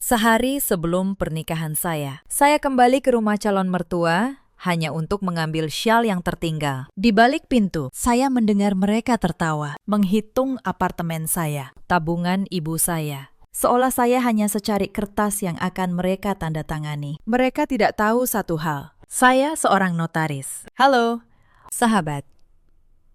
Sehari sebelum pernikahan saya kembali ke rumah calon mertua hanya untuk mengambil syal yang tertinggal. Di balik pintu, saya mendengar mereka tertawa, menghitung apartemen saya, tabungan ibu saya. Seolah saya hanya secari kertas yang akan mereka tanda tangani. Mereka tidak tahu satu hal. Saya seorang notaris. Halo, sahabat.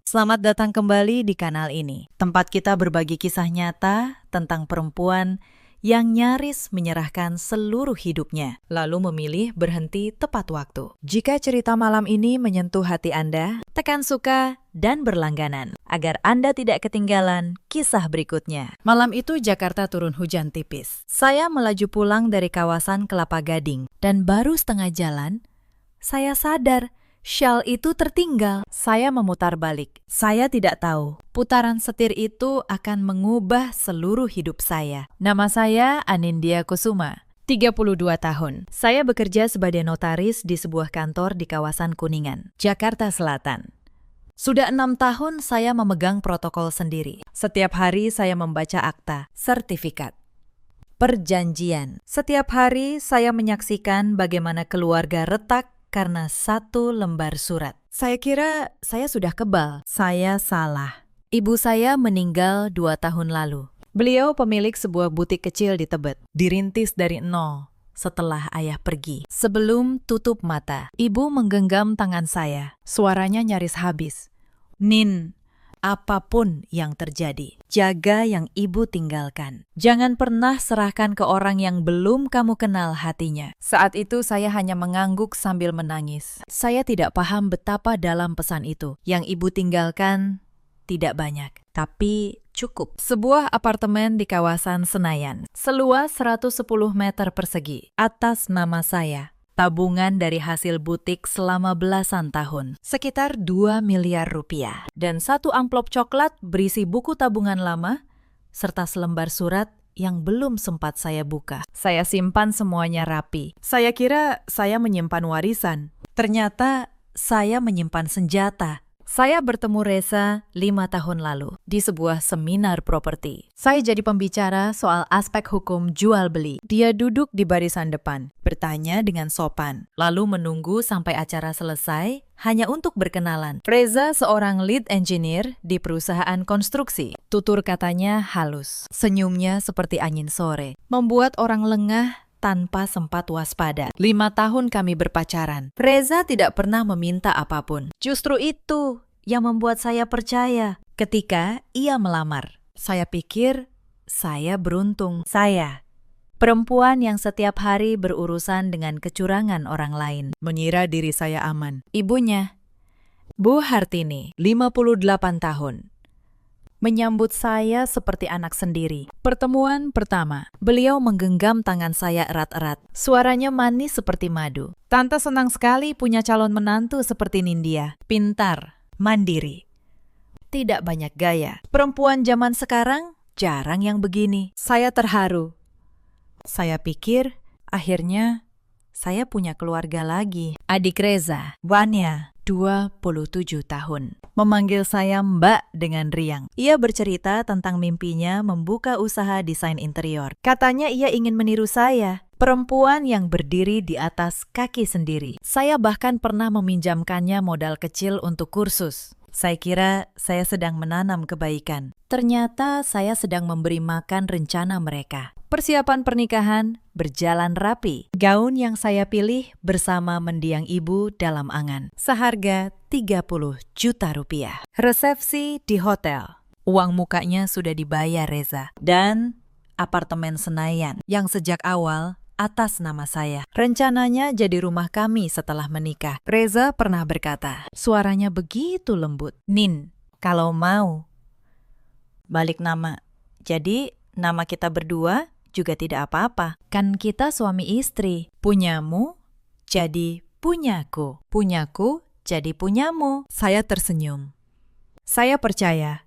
Selamat datang kembali di kanal ini. Tempat kita berbagi kisah nyata tentang perempuan yang nyaris menyerahkan seluruh hidupnya, lalu memilih berhenti tepat waktu. Jika cerita malam ini menyentuh hati Anda, tekan suka dan berlangganan, agar Anda tidak ketinggalan kisah berikutnya. Malam itu Jakarta turun hujan tipis. Saya melaju pulang dari kawasan Kelapa Gading, dan baru setengah jalan, saya sadar syal itu tertinggal. Saya memutar balik. Saya tidak tahu, putaran setir itu akan mengubah seluruh hidup saya. Nama saya Anindya Kusuma, 32 tahun. Saya bekerja sebagai notaris di sebuah kantor di kawasan Kuningan, Jakarta Selatan. Sudah 6 tahun saya memegang protokol sendiri. Setiap hari saya membaca akta, sertifikat, perjanjian. Setiap hari saya menyaksikan bagaimana keluarga retak karena satu lembar surat. Saya kira saya sudah kebal. Saya salah. Ibu saya meninggal 2 tahun lalu. Beliau pemilik sebuah butik kecil di Tebet. Dirintis dari nol setelah ayah pergi. Sebelum tutup mata, ibu menggenggam tangan saya. Suaranya nyaris habis. Nin, apapun yang terjadi, jaga yang ibu tinggalkan. Jangan pernah serahkan ke orang yang belum kamu kenal hatinya. Saat itu saya hanya mengangguk sambil menangis. Saya tidak paham betapa dalam pesan itu. Yang ibu tinggalkan tidak banyak, tapi cukup. Sebuah apartemen di kawasan Senayan, seluas 110 meter persegi, atas nama saya. Tabungan dari hasil butik selama belasan tahun, sekitar 2 miliar rupiah. Dan satu amplop coklat berisi buku tabungan lama, serta selembar surat yang belum sempat saya buka. Saya simpan semuanya rapi. Saya kira saya menyimpan warisan. Ternyata saya menyimpan senjata. Saya bertemu Reza 5 tahun lalu di sebuah seminar properti. Saya jadi pembicara soal aspek hukum jual beli. Dia duduk di barisan depan, bertanya dengan sopan, lalu menunggu sampai acara selesai hanya untuk berkenalan. Reza seorang lead engineer di perusahaan konstruksi. Tutur katanya halus, senyumnya seperti angin sore, membuat orang lengah tanpa sempat waspada. 5 tahun kami berpacaran. Reza tidak pernah meminta apapun. Justru itu yang membuat saya percaya ketika ia melamar. Saya pikir saya beruntung. Saya, perempuan yang setiap hari berurusan dengan kecurangan orang lain, mengira diri saya aman. Ibunya, Bu Hartini, 58 tahun. Menyambut saya seperti anak sendiri. Pertemuan pertama, beliau menggenggam tangan saya erat-erat. Suaranya manis seperti madu. Tante senang sekali punya calon menantu seperti Nindya. Pintar, mandiri, tidak banyak gaya. Perempuan zaman sekarang jarang yang begini. Saya terharu. Saya pikir akhirnya saya punya keluarga lagi. Adik Reza, Vanya, 27 tahun. Memanggil saya Mbak dengan riang. Ia bercerita tentang mimpinya membuka usaha desain interior. Katanya ia ingin meniru saya, perempuan yang berdiri di atas kaki sendiri. Saya bahkan pernah meminjamkannya modal kecil untuk kursus. Saya kira saya sedang menanam kebaikan. Ternyata saya sedang memberi makan rencana mereka. Persiapan pernikahan berjalan rapi. Gaun yang saya pilih bersama mendiang ibu dalam angan. Seharga 30 juta rupiah. Resepsi di hotel. Uang mukanya sudah dibayar Reza. Dan apartemen Senayan yang sejak awal atas nama saya. Rencananya jadi rumah kami setelah menikah. Reza pernah berkata, suaranya begitu lembut. Nin, kalau mau, balik nama. Jadi nama kita berdua juga tidak apa-apa. Kan kita suami istri. Punyamu jadi punyaku. Punyaku jadi punyamu. Saya tersenyum. Saya percaya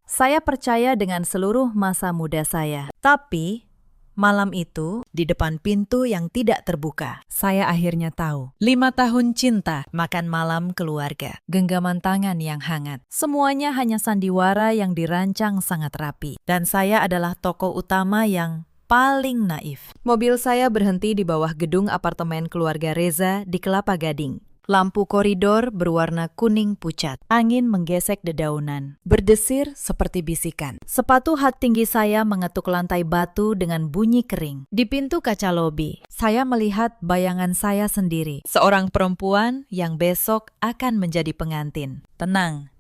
dengan seluruh masa muda saya. Tapi malam itu, di depan pintu yang tidak terbuka, saya akhirnya tahu. 5 tahun cinta, makan malam keluarga, genggaman tangan yang hangat. Semuanya hanya sandiwara yang dirancang sangat rapi. Dan saya adalah tokoh utama yang paling naif. Mobil saya berhenti di bawah gedung apartemen keluarga Reza di Kelapa Gading. Lampu koridor berwarna kuning pucat. Angin menggesek dedaunan, berdesir seperti bisikan. Sepatu hak tinggi saya mengetuk lantai batu dengan bunyi kering. Di pintu kaca lobi, saya melihat bayangan saya sendiri. Seorang perempuan yang besok akan menjadi pengantin. Tenang,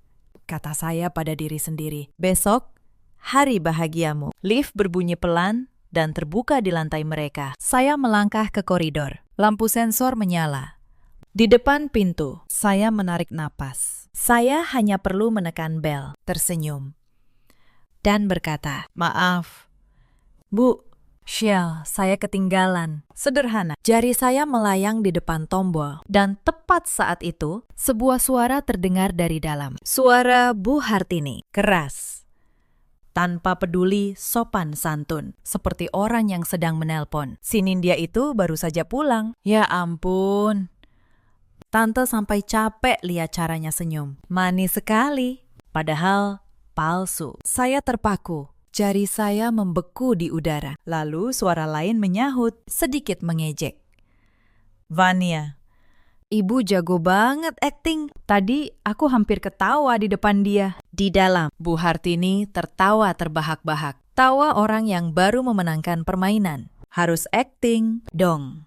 kata saya pada diri sendiri. Besok, hari bahagiamu. Lift berbunyi pelan dan terbuka di lantai mereka. Saya melangkah ke koridor. Lampu sensor menyala. Di depan pintu, saya menarik napas. Saya hanya perlu menekan bel, tersenyum, dan berkata, "Maaf, Bu, Shell, saya ketinggalan." Sederhana. Jari saya melayang di depan tombol, dan tepat saat itu, sebuah suara terdengar dari dalam. Suara Bu Hartini, keras. Tanpa peduli sopan santun, seperti orang yang sedang menelpon. Si Nindya itu baru saja pulang. Ya ampun. Tante sampai capek lihat caranya senyum. Manis sekali, padahal palsu. Saya terpaku. Jari saya membeku di udara. Lalu suara lain menyahut, sedikit mengejek. "Vania, Ibu jago banget akting. Tadi aku hampir ketawa di depan dia." Di dalam, Bu Hartini tertawa terbahak-bahak. Tawa orang yang baru memenangkan permainan. Harus akting dong.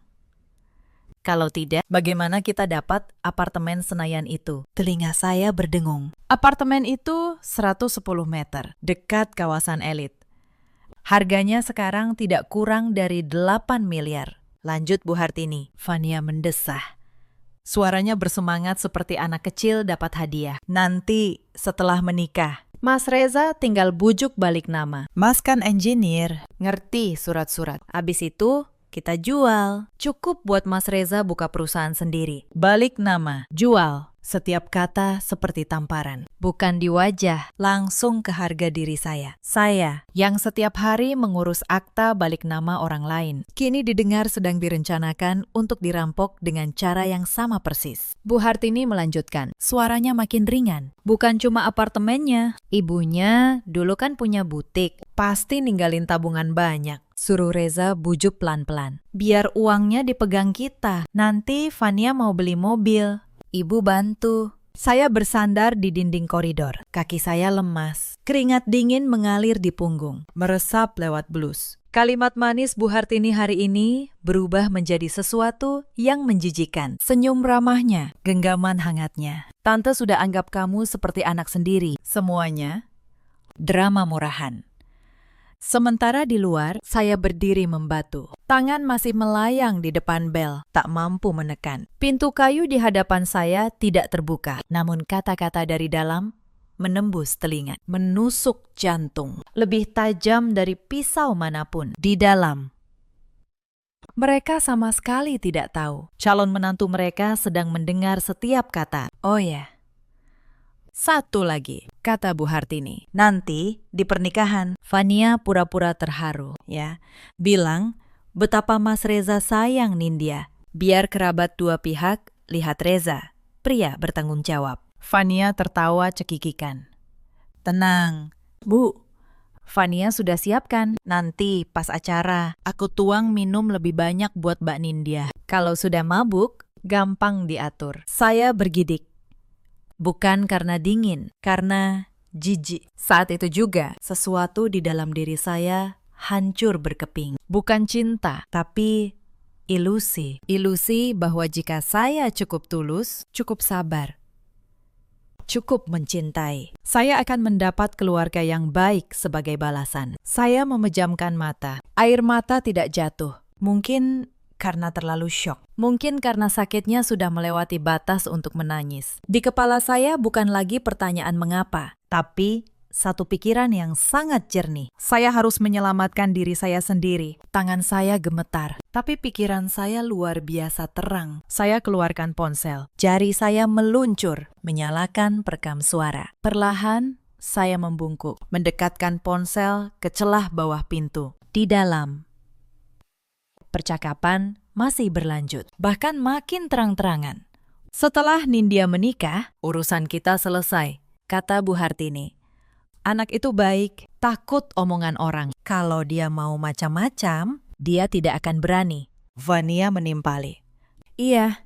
Kalau tidak, bagaimana kita dapat apartemen Senayan itu? Telinga saya berdengung. Apartemen itu 110 meter, dekat kawasan elit. Harganya sekarang tidak kurang dari 8 miliar. Lanjut Bu Hartini. Vania mendesah. Suaranya bersemangat seperti anak kecil dapat hadiah. Nanti setelah menikah, Mas Reza tinggal bujuk balik nama. Mas kan engineer, ngerti surat-surat. Abis itu, kita jual. Cukup buat Mas Reza buka perusahaan sendiri. Balik nama, jual. Setiap kata seperti tamparan. Bukan di wajah, langsung ke harga diri saya. Saya, yang setiap hari mengurus akta balik nama orang lain, kini didengar sedang direncanakan untuk dirampok dengan cara yang sama persis. Bu Hartini melanjutkan, suaranya makin ringan. Bukan cuma apartemennya, ibunya dulu kan punya butik. Pasti ninggalin tabungan banyak. Suruh Reza bujuk pelan-pelan. Biar uangnya dipegang kita. Nanti Vania mau beli mobil. Ibu bantu. Saya bersandar di dinding koridor. Kaki saya lemas. Keringat dingin mengalir di punggung. Meresap lewat blus. Kalimat manis Bu Hartini hari ini berubah menjadi sesuatu yang menjijikan. Senyum ramahnya, genggaman hangatnya. Tante sudah anggap kamu seperti anak sendiri. Semuanya drama murahan. Sementara di luar, saya berdiri membatu. Tangan masih melayang di depan bel, tak mampu menekan. Pintu kayu di hadapan saya tidak terbuka, namun kata-kata dari dalam menembus telinga, menusuk jantung, lebih tajam dari pisau manapun. Di dalam, mereka sama sekali tidak tahu. Calon menantu mereka sedang mendengar setiap kata. Oh ya. Satu lagi, kata Bu Hartini. Nanti di pernikahan, Vania pura-pura terharu, ya. Bilang betapa Mas Reza sayang Nindya. Biar kerabat dua pihak lihat Reza, pria bertanggung jawab. Vania tertawa cekikikan. Tenang, Bu. Vania sudah siapkan. Nanti pas acara, aku tuang minum lebih banyak buat Mbak Nindya. Kalau sudah mabuk, gampang diatur. Saya bergidik. Bukan karena dingin, karena jijik. Saat itu juga, sesuatu di dalam diri saya hancur berkeping. Bukan cinta, tapi ilusi. Ilusi bahwa jika saya cukup tulus, cukup sabar, cukup mencintai, saya akan mendapat keluarga yang baik sebagai balasan. Saya memejamkan mata. Air mata tidak jatuh. Mungkin karena terlalu syok. Mungkin karena sakitnya sudah melewati batas untuk menangis. Di kepala saya bukan lagi pertanyaan mengapa, tapi satu pikiran yang sangat jernih. Saya harus menyelamatkan diri saya sendiri. Tangan saya gemetar, tapi pikiran saya luar biasa terang. Saya keluarkan ponsel. Jari saya meluncur, menyalakan perekam suara. Perlahan, saya membungkuk, mendekatkan ponsel ke celah bawah pintu. Di dalam, percakapan masih berlanjut, bahkan makin terang-terangan. Setelah Nindya menikah, urusan kita selesai, kata Bu Hartini. Anak itu baik, takut omongan orang. Kalau dia mau macam-macam, dia tidak akan berani. Vania menimpali. Iya,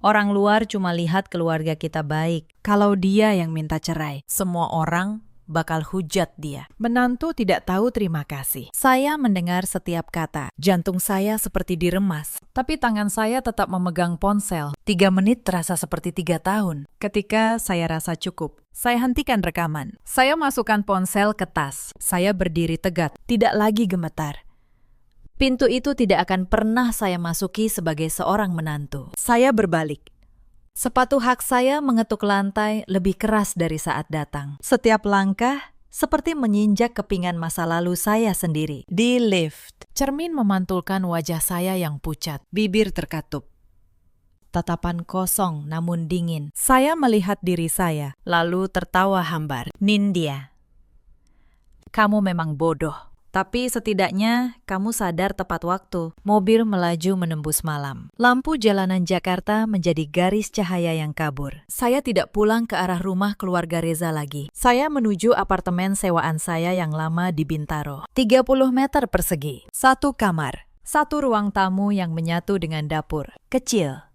orang luar cuma lihat keluarga kita baik. Kalau dia yang minta cerai, semua orang bakal hujat dia. Menantu tidak tahu terima kasih. Saya mendengar setiap kata. Jantung saya seperti diremas. Tapi tangan saya tetap memegang ponsel. 3 menit terasa seperti 3 tahun. Ketika saya rasa cukup, saya hentikan rekaman. Saya masukkan ponsel ke tas. Saya berdiri tegak, tidak lagi gemetar. Pintu itu tidak akan pernah saya masuki sebagai seorang menantu. Saya berbalik. Sepatu hak saya mengetuk lantai lebih keras dari saat datang. Setiap langkah seperti menginjak kepingan masa lalu saya sendiri. Di lift, cermin memantulkan wajah saya yang pucat, bibir terkatup. Tatapan kosong namun dingin. Saya melihat diri saya, lalu tertawa hambar. Nindya, kamu memang bodoh. Tapi setidaknya kamu sadar tepat waktu. Mobil melaju menembus malam. Lampu jalanan Jakarta menjadi garis cahaya yang kabur. Saya tidak pulang ke arah rumah keluarga Reza lagi. Saya menuju apartemen sewaan saya yang lama di Bintaro. 30 meter persegi. 1 kamar. 1 ruang tamu yang menyatu dengan dapur. Kecil.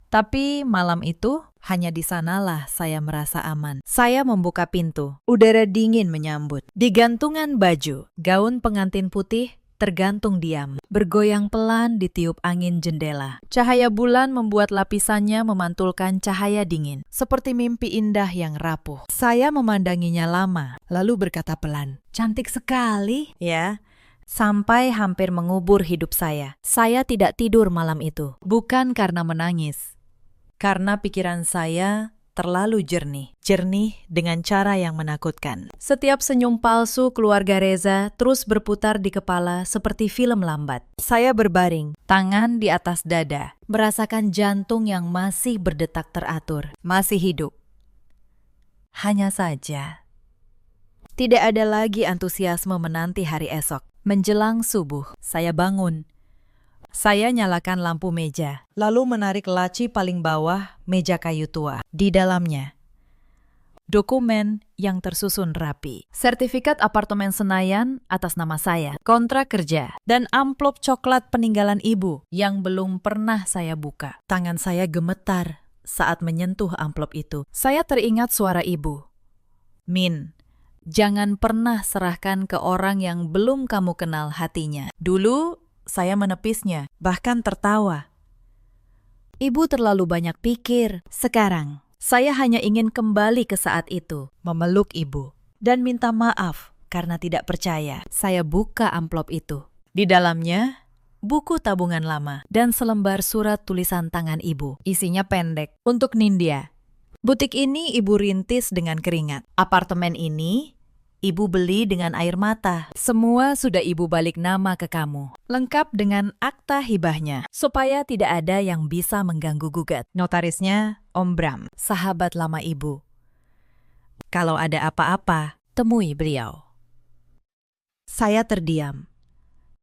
Tapi malam itu, hanya di sanalah saya merasa aman. Saya membuka pintu. Udara dingin menyambut. Di gantungan baju, gaun pengantin putih tergantung diam. Bergoyang pelan ditiup angin jendela. Cahaya bulan membuat lapisannya memantulkan cahaya dingin. Seperti mimpi indah yang rapuh. Saya memandanginya lama, lalu berkata pelan, "Cantik sekali." Ya. Sampai hampir mengubur hidup saya. Saya tidak tidur malam itu. Bukan karena menangis. Karena pikiran saya terlalu jernih. Jernih dengan cara yang menakutkan. Setiap senyum palsu keluarga Reza terus berputar di kepala seperti film lambat. Saya berbaring, tangan di atas dada, merasakan jantung yang masih berdetak teratur, masih hidup. Hanya saja, tidak ada lagi antusiasme menanti hari esok. Menjelang subuh, saya bangun. Saya nyalakan lampu meja, lalu menarik laci paling bawah meja kayu tua. Di dalamnya, dokumen yang tersusun rapi. Sertifikat apartemen Senayan atas nama saya, kontrak kerja, dan amplop coklat peninggalan ibu yang belum pernah saya buka. Tangan saya gemetar saat menyentuh amplop itu. Saya teringat suara ibu. "Min, jangan pernah serahkan ke orang yang belum kamu kenal hatinya." Dulu, saya menepisnya, bahkan tertawa. Ibu terlalu banyak pikir. Sekarang, saya hanya ingin kembali ke saat itu, memeluk ibu, dan minta maaf karena tidak percaya. Saya buka amplop itu. Di dalamnya, buku tabungan lama dan selembar surat tulisan tangan ibu. Isinya pendek, untuk Nindya. Butik ini ibu rintis dengan keringat. Apartemen ini ibu beli dengan air mata. Semua sudah ibu balik nama ke kamu. Lengkap dengan akta hibahnya. Supaya tidak ada yang bisa mengganggu gugat. Notarisnya Om Bram, sahabat lama ibu. Kalau ada apa-apa, temui beliau. Saya terdiam.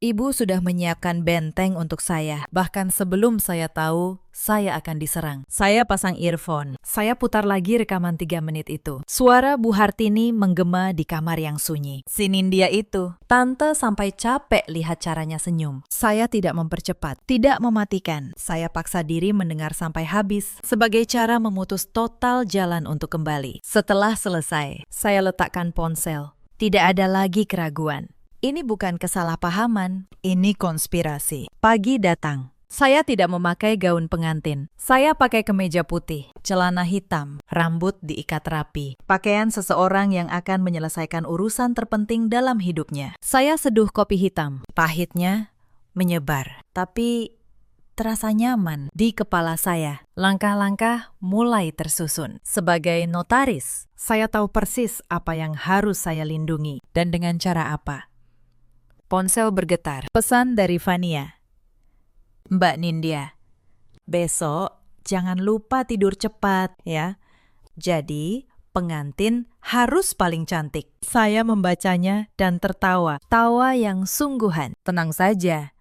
Ibu sudah menyiapkan benteng untuk saya. Bahkan sebelum saya tahu, saya akan diserang. Saya pasang earphone. Saya putar lagi rekaman 3 menit itu. Suara Bu Hartini menggema di kamar yang sunyi. Si Nindya itu. Tante sampai capek lihat caranya senyum. Saya tidak mempercepat, tidak mematikan. Saya paksa diri mendengar sampai habis. Sebagai cara memutus total jalan untuk kembali. Setelah selesai, saya letakkan ponsel. Tidak ada lagi keraguan. Ini bukan kesalahpahaman, ini konspirasi. Pagi datang. Saya tidak memakai gaun pengantin. Saya pakai kemeja putih, celana hitam, rambut diikat rapi. Pakaian seseorang yang akan menyelesaikan urusan terpenting dalam hidupnya. Saya seduh kopi hitam. Pahitnya menyebar, tapi terasa nyaman di kepala saya. Langkah-langkah mulai tersusun. Sebagai notaris, saya tahu persis apa yang harus saya lindungi dan dengan cara apa. Ponsel bergetar. Pesan dari Vania. "Mbak Nindya, besok jangan lupa tidur cepat ya. Jadi pengantin harus paling cantik." Saya membacanya dan tertawa. Tawa yang sungguhan. Tenang saja,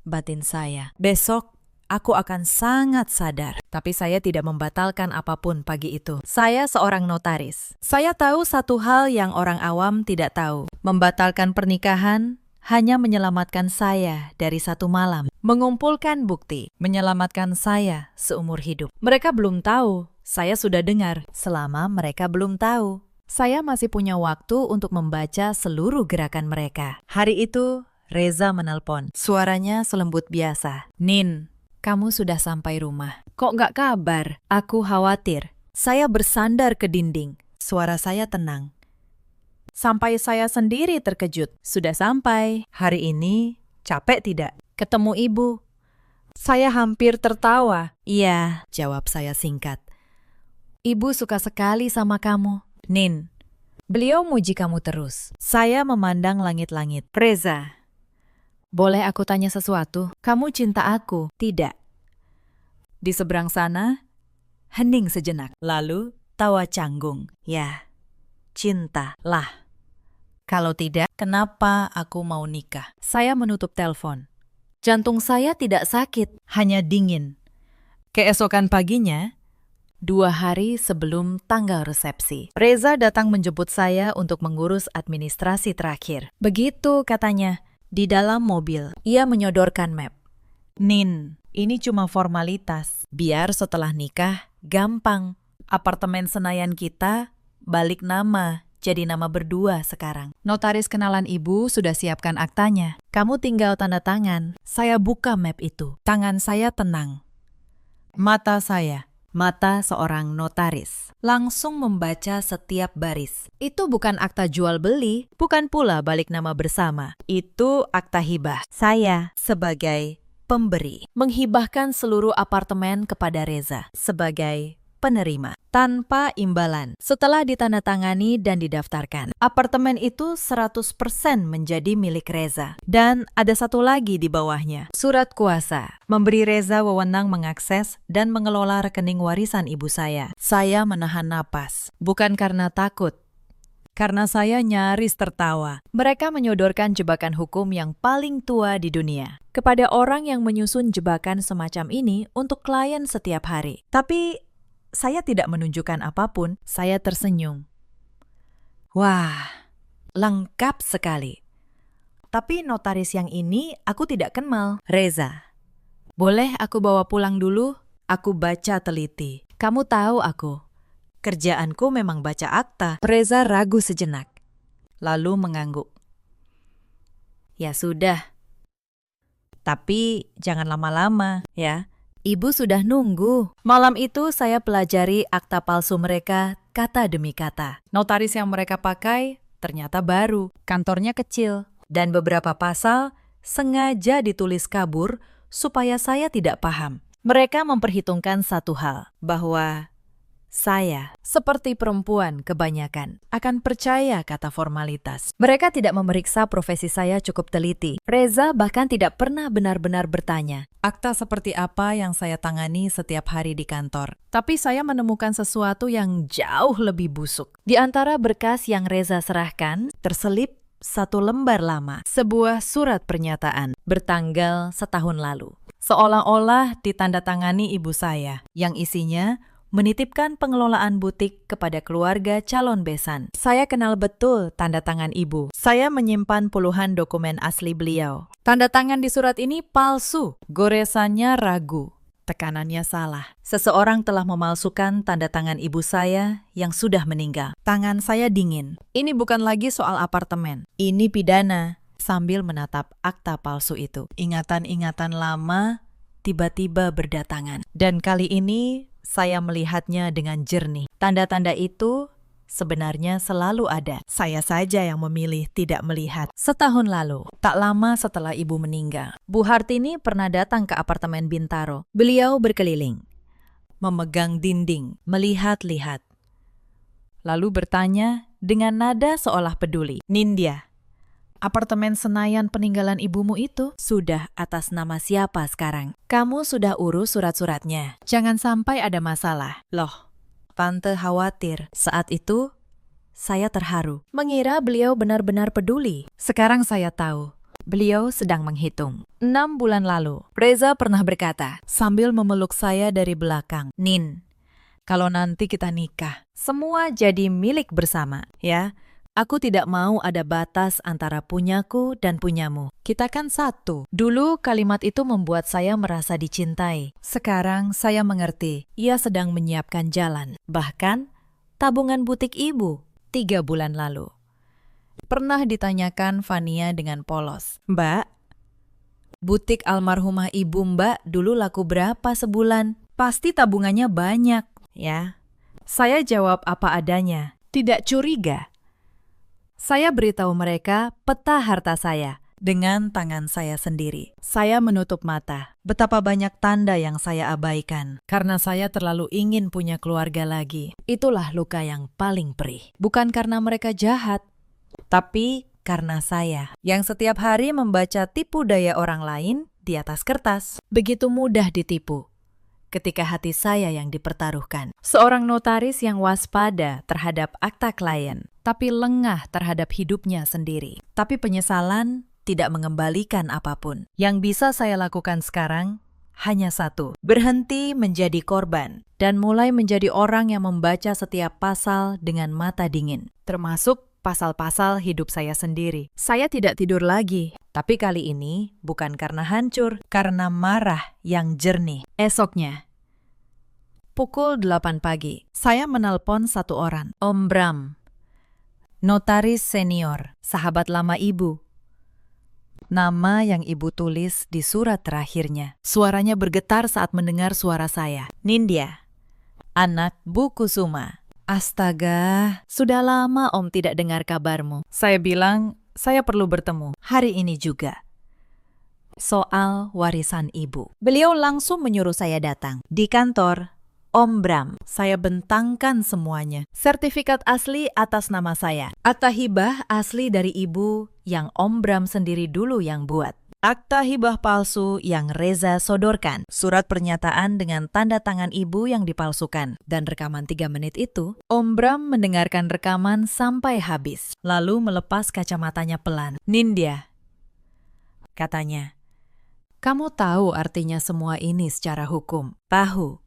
batin saya. Besok aku akan sangat sadar. Tapi saya tidak membatalkan apapun pagi itu. Saya seorang notaris. Saya tahu satu hal yang orang awam tidak tahu. Membatalkan pernikahan hanya menyelamatkan saya dari satu malam. Mengumpulkan bukti, menyelamatkan saya seumur hidup. Mereka belum tahu, saya sudah dengar. Selama mereka belum tahu, saya masih punya waktu untuk membaca seluruh gerakan mereka. Hari itu, Reza menelpon. Suaranya selembut biasa. Nin, kamu sudah sampai rumah. Kok nggak kabar? Aku khawatir. Saya bersandar ke dinding. Suara saya tenang. Sampai saya sendiri terkejut. Sudah sampai. Hari ini, capek tidak? Ketemu ibu. Saya hampir tertawa. Iya, jawab saya singkat. Ibu suka sekali sama kamu. Nin, beliau muji kamu terus. Saya memandang langit-langit. Reza, boleh aku tanya sesuatu? Kamu cinta aku? Tidak. Di seberang sana, hening sejenak. Lalu, tawa canggung. Ya, cinta lah. Kalau tidak, kenapa aku mau nikah? Saya menutup telepon. Jantung saya tidak sakit, hanya dingin. Keesokan paginya, 2 hari sebelum tanggal resepsi, Reza datang menjemput saya untuk mengurus administrasi terakhir. Begitu katanya, di dalam mobil, ia menyodorkan map. Nin, ini cuma formalitas. Biar setelah nikah, gampang. Apartemen Senayan kita, balik nama, jadi nama berdua sekarang. Notaris kenalan ibu sudah siapkan aktanya. Kamu tinggal tanda tangan. Saya buka map itu. Tangan saya tenang. Mata saya, mata seorang notaris, langsung membaca setiap baris. Itu bukan akta jual beli, bukan pula balik nama bersama. Itu akta hibah. Saya sebagai pemberi menghibahkan seluruh apartemen kepada Reza sebagai penerima tanpa imbalan. Setelah ditandatangani dan didaftarkan, apartemen itu 100% menjadi milik Reza. Dan ada satu lagi di bawahnya, surat kuasa, memberi Reza wewenang mengakses dan mengelola rekening warisan ibu saya. Saya menahan napas, bukan karena takut, karena saya nyaris tertawa. Mereka menyodorkan jebakan hukum yang paling tua di dunia kepada orang yang menyusun jebakan semacam ini untuk klien setiap hari. Tapi saya tidak menunjukkan apapun, saya tersenyum. Wah, lengkap sekali. Tapi notaris yang ini aku tidak kenal. Reza, boleh aku bawa pulang dulu? Aku baca teliti. Kamu tahu aku. Kerjaanku memang baca akta. Reza ragu sejenak, lalu mengangguk. Ya sudah. Tapi jangan lama-lama, ya. Ibu sudah nunggu. Malam itu saya pelajari akta palsu mereka kata demi kata. Notaris yang mereka pakai ternyata baru, kantornya kecil, dan beberapa pasal sengaja ditulis kabur supaya saya tidak paham. Mereka memperhitungkan satu hal, bahwa saya, seperti perempuan kebanyakan, akan percaya kata formalitas. Mereka tidak memeriksa profesi saya cukup teliti. Reza bahkan tidak pernah benar-benar bertanya, akta seperti apa yang saya tangani setiap hari di kantor. Tapi saya menemukan sesuatu yang jauh lebih busuk. Di antara berkas yang Reza serahkan, terselip satu lembar lama, sebuah surat pernyataan bertanggal setahun lalu. Seolah-olah ditandatangani ibu saya, yang isinya menitipkan pengelolaan butik kepada keluarga calon besan. Saya kenal betul tanda tangan ibu. Saya menyimpan puluhan dokumen asli beliau. Tanda tangan di surat ini palsu. Goresannya ragu. Tekanannya salah. Seseorang telah memalsukan tanda tangan ibu saya yang sudah meninggal. Tangan saya dingin. Ini bukan lagi soal apartemen. Ini pidana. Sambil menatap akta palsu itu, ingatan-ingatan lama tiba-tiba berdatangan. Dan kali ini saya melihatnya dengan jernih. Tanda-tanda itu sebenarnya selalu ada. Saya saja yang memilih tidak melihat. Setahun lalu, tak lama setelah ibu meninggal, Bu Hartini pernah datang ke apartemen Bintaro. Beliau berkeliling, memegang dinding, melihat-lihat. Lalu bertanya dengan nada seolah peduli, "Nindya, apartemen Senayan peninggalan ibumu itu sudah atas nama siapa sekarang? Kamu sudah urus surat-suratnya. Jangan sampai ada masalah." Loh, Tante khawatir. Saat itu, saya terharu. Mengira beliau benar-benar peduli. Sekarang saya tahu. Beliau sedang menghitung. 6 bulan lalu, Reza pernah berkata, Sambil memeluk saya dari belakang. "Nin, Kalau nanti kita nikah, semua jadi milik bersama, ya. Aku tidak mau ada batas antara punyaku dan punyamu. kita kan satu. Dulu kalimat itu membuat saya merasa dicintai. Sekarang saya mengerti. Ia sedang menyiapkan jalan. Bahkan, tabungan butik ibu 3 bulan lalu. Pernah ditanyakan Fania dengan polos, Mbak, butik almarhumah ibu Mbak dulu laku berapa sebulan? Pasti tabungannya banyak, ya. Saya jawab apa adanya, tidak curiga. Saya beritahu mereka peta harta saya dengan tangan saya sendiri. Saya menutup mata. Betapa banyak tanda yang saya abaikan. Karena saya terlalu ingin punya keluarga lagi. Itulah luka yang paling perih. Bukan karena mereka jahat, tapi karena saya yang setiap hari membaca tipu daya orang lain di atas kertas. Begitu mudah ditipu ketika hati saya yang dipertaruhkan. Seorang notaris yang waspada terhadap akta klien, tapi lengah terhadap hidupnya sendiri. Tapi penyesalan tidak mengembalikan apapun. Yang bisa saya lakukan sekarang hanya satu, berhenti menjadi korban dan mulai menjadi orang yang membaca setiap pasal dengan mata dingin, termasuk pasal-pasal hidup saya sendiri. Saya tidak tidur lagi, tapi kali ini bukan karena hancur, karena marah yang jernih. Esoknya, pukul 8 pagi, saya menelpon satu orang, Om Bram, notaris senior, sahabat lama ibu. Nama yang ibu tulis di surat terakhirnya. Suaranya bergetar saat mendengar suara saya. Nindya, anak Bu Kusuma. Astaga, sudah lama Om tidak dengar kabarmu. Saya bilang, saya perlu bertemu hari ini juga. Soal warisan ibu. Beliau langsung menyuruh saya datang. Di kantor, Om Bram. Saya bentangkan semuanya. Sertifikat asli atas nama saya. Akta hibah asli dari ibu yang Om Bram sendiri dulu yang buat. Akta hibah palsu yang Reza sodorkan, surat pernyataan dengan tanda tangan ibu yang dipalsukan, dan rekaman 3 menit itu, Om Bram mendengarkan rekaman sampai habis, lalu melepas kacamatanya pelan. Nindya, katanya, kamu tahu artinya semua ini secara hukum? Tahu.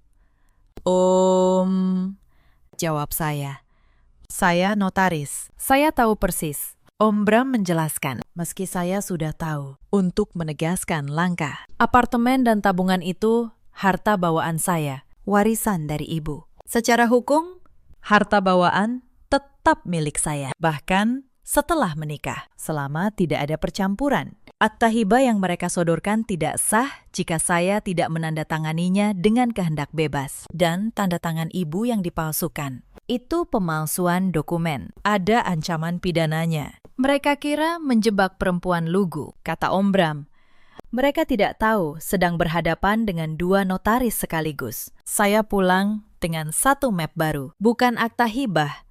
Jawab saya notaris. Saya tahu persis. Om Bram menjelaskan, meski saya sudah tahu, untuk menegaskan langkah. Apartemen dan tabungan itu harta bawaan saya, warisan dari ibu. Secara hukum, harta bawaan tetap milik saya, bahkan setelah menikah, selama tidak ada percampuran. Akta hibah yang mereka sodorkan tidak sah jika saya tidak menandatanganinya dengan kehendak bebas. Dan tanda tangan ibu yang dipalsukan. Itu pemalsuan dokumen. Ada ancaman pidananya. Mereka kira menjebak perempuan lugu, kata Om Bram. Mereka tidak tahu sedang berhadapan dengan 2 notaris sekaligus. Saya pulang dengan 1 map baru. Bukan akta hibah,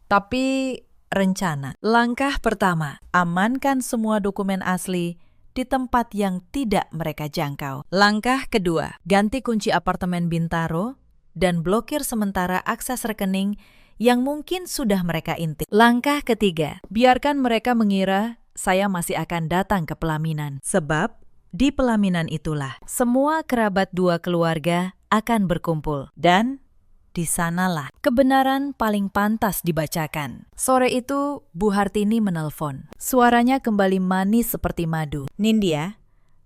tapi rencana. Langkah pertama, amankan semua dokumen asli di tempat yang tidak mereka jangkau. Langkah kedua, ganti kunci apartemen Bintaro dan blokir sementara akses rekening yang mungkin sudah mereka intip. Langkah ketiga, biarkan mereka mengira saya masih akan datang ke pelaminan. Sebab di pelaminan itulah semua kerabat 2 keluarga akan berkumpul. Dan di sanalah kebenaran paling pantas dibacakan. Sore itu, Bu Hartini menelpon. Suaranya kembali manis seperti madu. Nindya,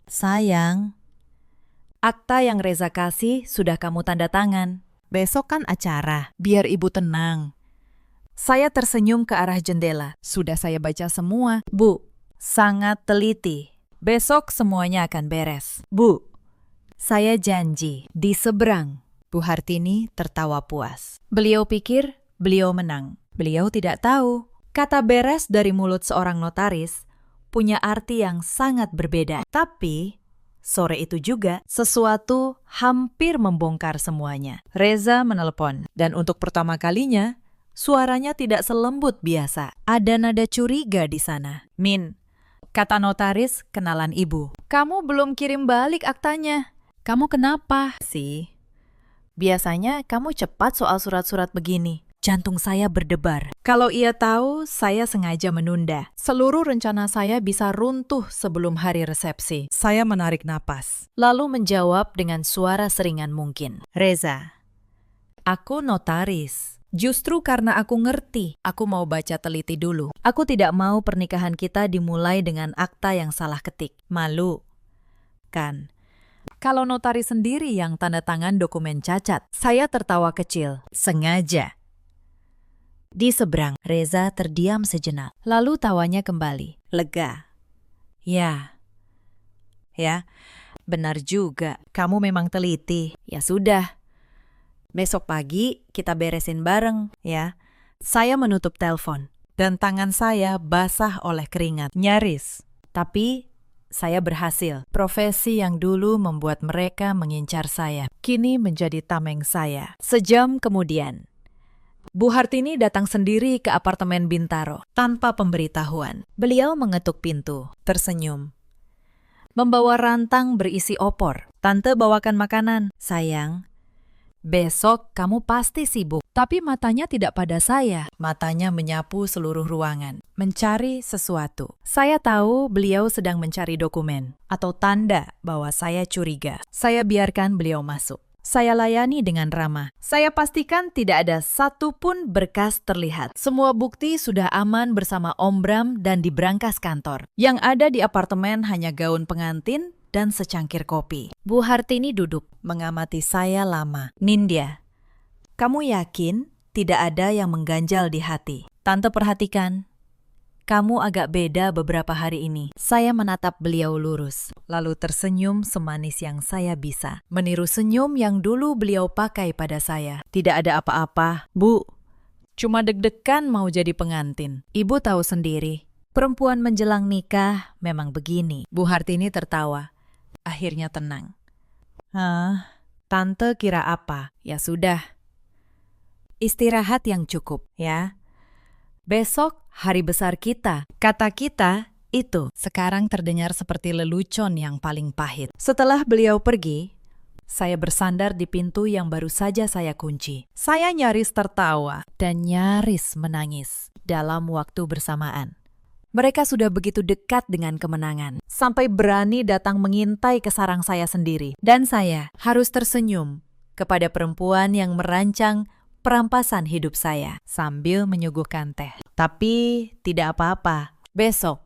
sayang, akta yang Reza kasih sudah kamu tanda tangan. besok kan acara. Biar ibu tenang. Saya tersenyum ke arah jendela. Sudah saya baca semua. Bu, sangat teliti. Besok semuanya akan beres. Bu, saya janji di seberang. Bu Hartini tertawa puas. Beliau pikir beliau menang. Beliau tidak tahu. Kata beres dari mulut seorang notaris punya arti yang sangat berbeda. Tapi sore itu juga, sesuatu hampir membongkar semuanya. Reza menelpon, dan untuk pertama kalinya, suaranya tidak selembut biasa. Ada nada curiga di sana. Min, kata notaris kenalan ibu. Kamu belum kirim balik aktanya. Kamu kenapa? Sih, biasanya kamu cepat soal surat-surat begini. Jantung saya berdebar. Kalau ia tahu, saya sengaja menunda. Seluruh rencana saya bisa runtuh sebelum hari resepsi. Saya menarik napas. Lalu menjawab dengan suara seringan mungkin. Reza, Aku notaris. Justru karena aku ngerti, aku mau baca teliti dulu. Aku tidak mau pernikahan kita dimulai dengan akta yang salah ketik. Malu, kan? Kalau notaris sendiri yang tanda tangan dokumen cacat, saya tertawa kecil. Sengaja. Di seberang, Reza terdiam sejenak. Lalu tawanya kembali. Lega. Ya, benar juga. Kamu memang teliti. Ya sudah. Besok pagi kita beresin bareng, ya. Saya menutup telepon. Dan tangan saya basah oleh keringat. Nyaris. Tapi saya berhasil. Profesi yang dulu membuat mereka mengincar saya, kini menjadi tameng saya. Sejam kemudian, Bu Hartini datang sendiri ke apartemen Bintaro tanpa pemberitahuan. Beliau mengetuk pintu, tersenyum. Membawa rantang berisi opor. Tante bawakan makanan. Sayang, besok kamu pasti sibuk. Tapi matanya tidak pada saya. Matanya menyapu seluruh ruangan, mencari sesuatu. Saya tahu beliau sedang mencari dokumen atau tanda bahwa saya curiga. Saya biarkan beliau masuk. Saya layani dengan ramah. Saya pastikan tidak ada satupun berkas terlihat. Semua bukti sudah aman bersama Om Bram dan di brankas kantor. Yang ada di apartemen hanya gaun pengantin dan secangkir kopi. Bu Hartini duduk, mengamati saya lama. Nindya, kamu yakin tidak ada yang mengganjal di hati? Tante perhatikan. Kamu agak beda beberapa hari ini. Saya menatap beliau lurus, lalu tersenyum semanis yang saya bisa. Meniru senyum yang dulu beliau pakai pada saya. Tidak ada apa-apa, Bu. Cuma deg-degan mau jadi pengantin. Ibu tahu sendiri, perempuan menjelang nikah memang begini. Bu Hartini tertawa. Akhirnya tenang. Tante kira apa? Ya sudah. Istirahat yang cukup, ya. Besok hari besar kita. Kata kita itu sekarang terdengar seperti lelucon yang paling pahit. Setelah beliau pergi, saya bersandar di pintu yang baru saja saya kunci. Saya nyaris tertawa dan nyaris menangis dalam waktu bersamaan. Mereka sudah begitu dekat dengan kemenangan, sampai berani datang mengintai ke sarang saya sendiri. Dan saya harus tersenyum kepada perempuan yang merancang perampasan hidup saya sambil menyuguhkan teh. Tapi tidak apa-apa, besok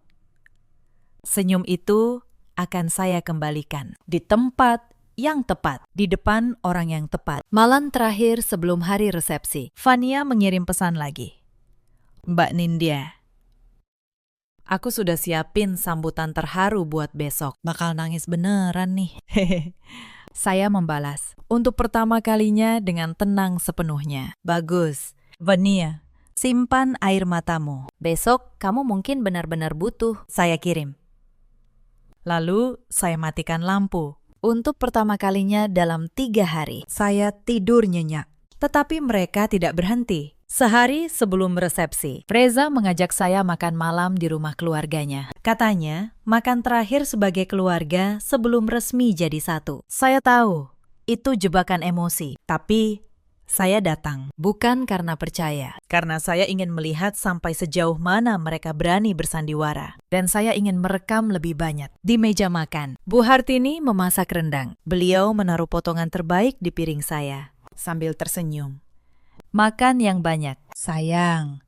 senyum itu akan saya kembalikan di tempat yang tepat, di depan orang yang tepat. Malam terakhir sebelum hari resepsi, Fania mengirim pesan lagi. Mbak Nindya, aku sudah siapin sambutan terharu buat besok. Bakal nangis beneran nih. Saya membalas, untuk pertama kalinya dengan tenang sepenuhnya. Bagus. Vania, simpan air matamu. Besok kamu mungkin benar-benar butuh. Saya kirim. Lalu saya matikan lampu. Untuk pertama kalinya dalam 3 hari, saya tidur nyenyak. Tetapi mereka tidak berhenti. Sehari sebelum resepsi, Reza mengajak saya makan malam di rumah keluarganya. Katanya, makan terakhir sebagai keluarga sebelum resmi jadi satu. Saya tahu, itu jebakan emosi. Tapi, saya datang. Bukan karena percaya. Karena saya ingin melihat sampai sejauh mana mereka berani bersandiwara. Dan saya ingin merekam lebih banyak. Di meja makan, Bu Hartini memasak rendang. Beliau menaruh potongan terbaik di piring saya, sambil tersenyum. Makan yang banyak. Sayang,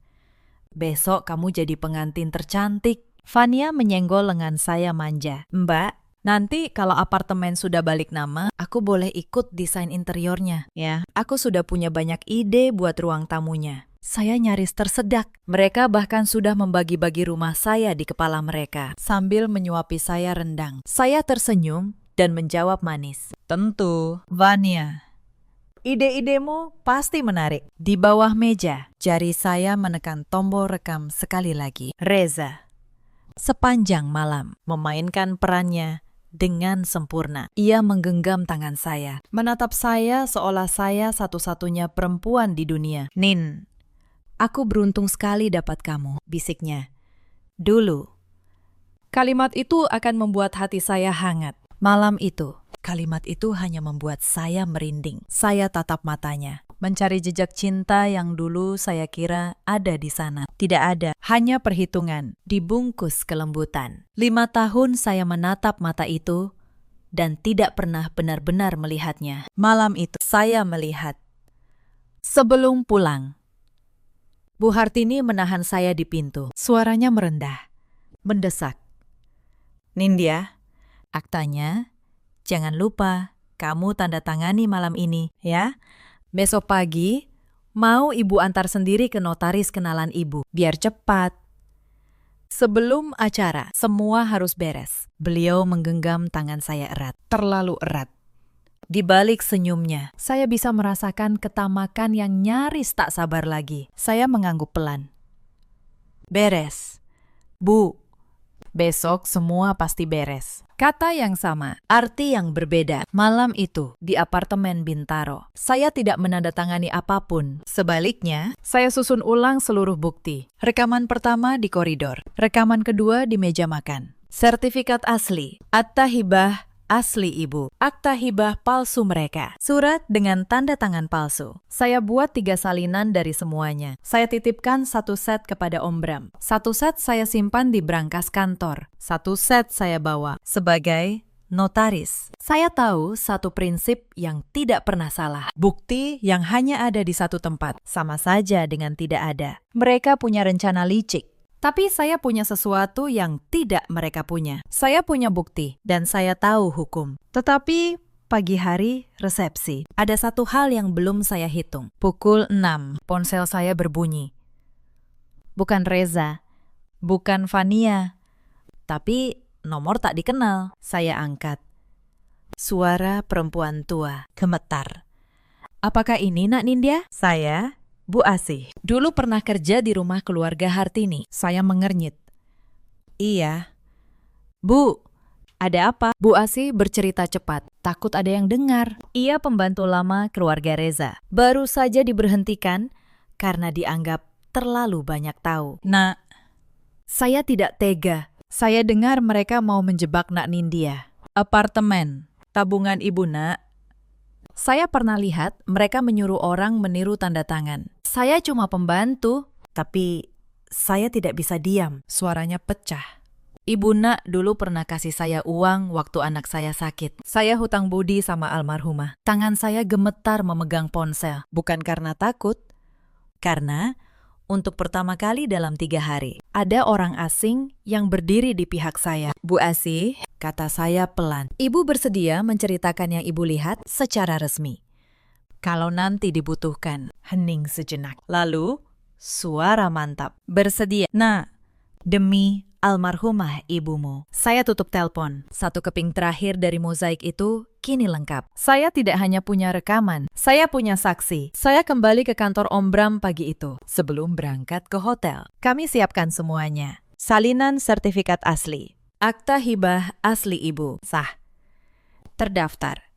besok kamu jadi pengantin tercantik. Fania menyenggol lengan saya manja. Mbak, nanti kalau apartemen sudah balik nama, aku boleh ikut desain interiornya, ya. Aku sudah punya banyak ide buat ruang tamunya. Saya nyaris tersedak. Mereka bahkan sudah membagi-bagi rumah saya di kepala mereka, sambil menyuapi saya rendang. Saya tersenyum dan menjawab manis. Tentu, Vania. Ide-idemu pasti menarik. Di bawah meja, jari saya menekan tombol rekam sekali lagi. Reza, sepanjang malam, memainkan perannya dengan sempurna. Ia menggenggam tangan saya, menatap saya seolah saya satu-satunya perempuan di dunia. Nin, aku beruntung sekali dapat kamu, bisiknya. Dulu, kalimat itu akan membuat hati saya hangat. Malam itu, kalimat itu hanya membuat saya merinding. Saya tatap matanya. mencari jejak cinta yang dulu saya kira ada di sana. Tidak ada, hanya perhitungan, dibungkus kelembutan. 5 tahun saya menatap mata itu dan tidak pernah benar-benar melihatnya. Malam itu saya melihat. Sebelum pulang, Bu Hartini menahan saya di pintu. Suaranya merendah, mendesak. Nindya, aktanya, jangan lupa kamu tanda tangani malam ini, ya. Besok pagi, mau ibu antar sendiri ke notaris kenalan ibu, biar cepat. Sebelum acara, semua harus beres. Beliau menggenggam tangan saya erat, terlalu erat. Di balik senyumnya, saya bisa merasakan ketamakan yang nyaris tak sabar lagi. Saya mengangguk pelan. Beres. Bu, besok semua pasti beres. Kata yang sama, arti yang berbeda. Malam itu, di apartemen Bintaro, saya tidak menandatangani apapun. Sebaliknya, saya susun ulang seluruh bukti. Rekaman pertama di koridor, rekaman kedua di meja makan. Sertifikat asli, akta hibah asli ibu, akta hibah palsu mereka, surat dengan tanda tangan palsu. Saya buat 3 salinan dari semuanya. Saya titipkan 1 set kepada Om Bram. 1 set saya simpan di brankas kantor. 1 set saya bawa sebagai notaris. Saya tahu satu prinsip yang tidak pernah salah. Bukti yang hanya ada di satu tempat, sama saja dengan tidak ada. Mereka punya rencana licik. Tapi saya punya sesuatu yang tidak mereka punya. Saya punya bukti dan saya tahu hukum. Tetapi pagi hari resepsi, ada satu hal yang belum saya hitung. Pukul 6, ponsel saya berbunyi. Bukan Reza, bukan Fania, tapi nomor tak dikenal. Saya angkat. Suara perempuan tua, gemetar. Apakah ini Nak Nindya? Saya Bu Asih. Dulu pernah kerja di rumah keluarga Hartini. Saya mengernyit. Iya. Bu, ada apa? Bu Asih bercerita cepat. Takut ada yang dengar. Ia pembantu lama keluarga Reza. Baru saja diberhentikan karena dianggap terlalu banyak tahu. Nak, saya tidak tega. Saya dengar mereka mau menjebak Nak Nindya. Apartemen, tabungan ibu Nak. Saya pernah lihat mereka menyuruh orang meniru tanda tangan. Saya cuma pembantu, tapi saya tidak bisa diam. Suaranya pecah. Ibu Nak dulu pernah kasih saya uang waktu anak saya sakit. Saya hutang budi sama almarhumah. Tangan saya gemetar memegang ponsel. Bukan karena takut, karena untuk pertama kali dalam 3 hari, ada orang asing yang berdiri di pihak saya. Bu Asih, kata saya pelan. Ibu bersedia menceritakan yang ibu lihat secara resmi. Kalau nanti dibutuhkan, hening sejenak. Lalu, suara mantap. Bersedia. Nah, demi almarhumah ibumu. Saya tutup telepon. 1 keping terakhir dari mozaik itu kini lengkap. Saya tidak hanya punya rekaman, saya punya saksi. Saya kembali ke kantor Om Bram pagi itu. Sebelum berangkat ke hotel, kami siapkan semuanya. Salinan sertifikat asli. Akta hibah asli ibu. Sah. Terdaftar.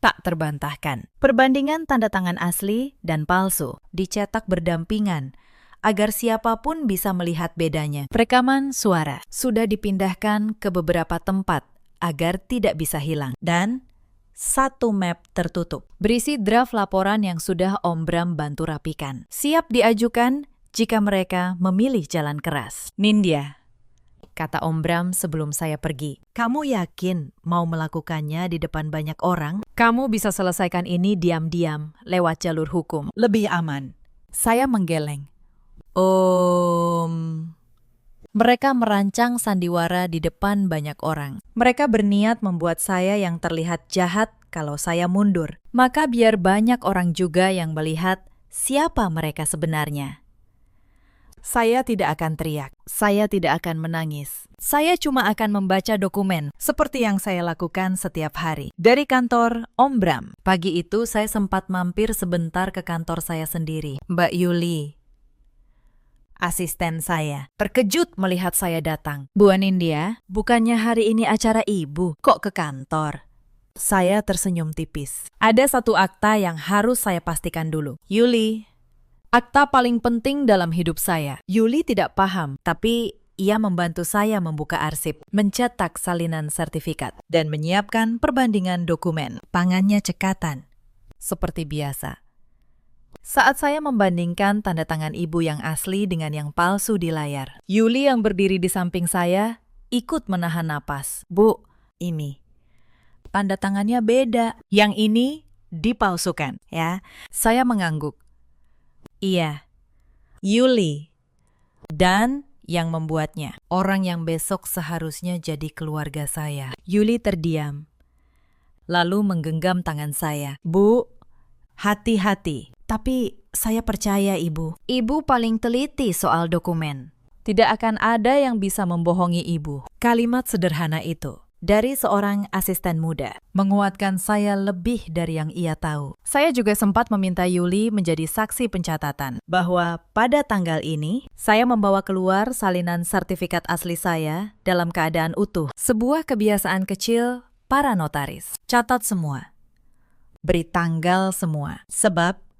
Tak terbantahkan. Perbandingan tanda tangan asli dan palsu dicetak berdampingan agar siapapun bisa melihat bedanya. Rekaman suara sudah dipindahkan ke beberapa tempat agar tidak bisa hilang. Dan 1 map tertutup berisi draft laporan yang sudah Om Bram bantu rapikan. Siap diajukan jika mereka memilih jalan keras. Nindya, kata Om Bram sebelum saya pergi. Kamu yakin mau melakukannya di depan banyak orang? Kamu bisa selesaikan ini diam-diam lewat jalur hukum. Lebih aman. Saya menggeleng. Mereka merancang sandiwara di depan banyak orang. Mereka berniat membuat saya yang terlihat jahat kalau saya mundur. Maka biar banyak orang juga yang melihat siapa mereka sebenarnya. Saya tidak akan teriak, saya tidak akan menangis. Saya cuma akan membaca dokumen, seperti yang saya lakukan setiap hari. Dari kantor Om Bram, pagi itu saya sempat mampir sebentar ke kantor saya sendiri. Mbak Yuli, asisten saya, terkejut melihat saya datang. Bu Nindya, bukannya hari ini acara ibu, kok ke kantor? Saya tersenyum tipis. Ada 1 akta yang harus saya pastikan dulu. Yuli, akta paling penting dalam hidup saya. Yuli tidak paham, tapi ia membantu saya membuka arsip, mencetak salinan sertifikat, dan menyiapkan perbandingan dokumen. Tangannya cekatan. Seperti biasa, Saat saya membandingkan tanda tangan ibu yang asli dengan yang palsu di layar, Yuli yang berdiri di samping saya ikut menahan napas. Bu, ini tanda tangannya beda. Yang ini dipalsukan, ya. Saya mengangguk. Iya, Yuli. Dan yang membuatnya, orang yang besok seharusnya jadi keluarga saya. Yuli terdiam, lalu menggenggam tangan saya. Bu, hati-hati. Tapi saya percaya ibu. Ibu paling teliti soal dokumen. Tidak akan ada yang bisa membohongi ibu. Kalimat sederhana itu dari seorang asisten muda menguatkan saya lebih dari yang ia tahu. Saya juga sempat meminta Yuli menjadi saksi pencatatan bahwa pada tanggal ini saya membawa keluar salinan sertifikat asli saya dalam keadaan utuh. Sebuah kebiasaan kecil para notaris. Catat semua. Beri tanggal semua. Sebab